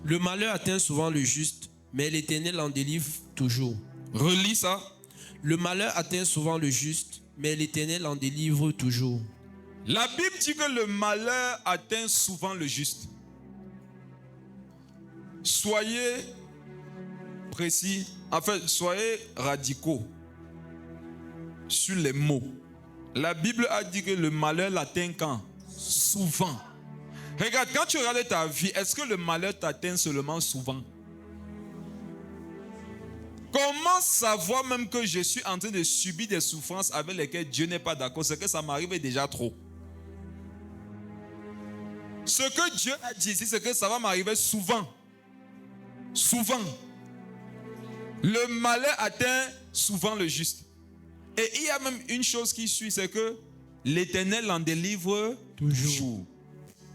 Le malheur atteint souvent le juste, mais l'Éternel en délivre toujours. Relis ça. Le malheur atteint souvent le juste, mais l'Éternel en délivre toujours. La Bible dit que le malheur atteint souvent le juste. Soyez précis, soyez radicaux sur les mots. La Bible a dit que le malheur l'atteint quand? Souvent. Regarde, quand tu regardes ta vie, est-ce que le malheur t'atteint seulement souvent? Comment savoir même que je suis en train de subir des souffrances avec lesquelles Dieu n'est pas d'accord? C'est que ça m'arrive déjà trop. Ce que Dieu a dit ici, c'est que ça va m'arriver souvent. Souvent. Le malheur atteint souvent le juste. Et il y a même une chose qui suit, c'est que l'Éternel en délivre toujours.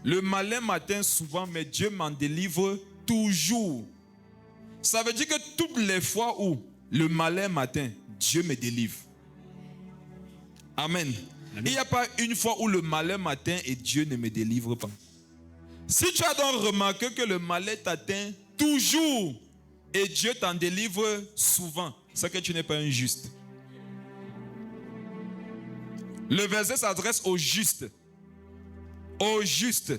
Le malheur m'atteint souvent, mais Dieu m'en délivre toujours. Ça veut dire que toutes les fois où le malheur m'atteint, Dieu me délivre. Amen. Il n'y a pas une fois où le malheur m'atteint et Dieu ne me délivre pas. Si tu as donc remarqué que le malheur t'atteint toujours et Dieu t'en délivre souvent, c'est que tu n'es pas un juste. Le verset s'adresse au juste. Au juste.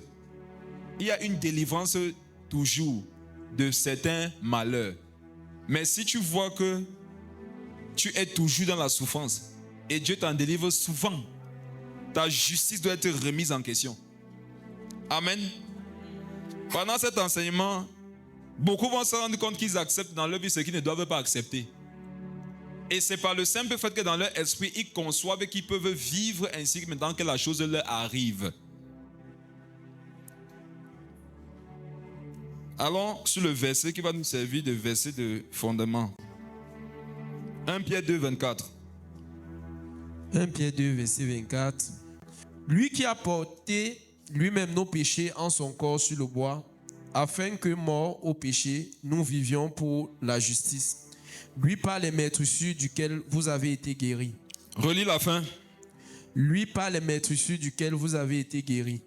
Il y a une délivrance toujours de certains malheurs. Mais si tu vois que tu es toujours dans la souffrance et Dieu t'en délivre souvent, ta justice doit être remise en question. Amen. Pendant cet enseignement, beaucoup vont se rendre compte qu'ils acceptent dans leur vie ce qu'ils ne doivent pas accepter. Et c'est par le simple fait que dans leur esprit, ils conçoivent qu'ils peuvent vivre ainsi maintenant que la chose leur arrive. Allons sur le verset qui va nous servir de verset de fondement. 1 Pierre 2, 24. 1 Pierre 2, verset 24. Lui qui a porté lui-même nos péchés en son corps sur le bois, afin que, morts au péché, nous vivions pour la justice. Lui par les maîtrissures duquel vous avez été guéris. Relis la fin. Lui par les maîtrissures duquel vous avez été guéris.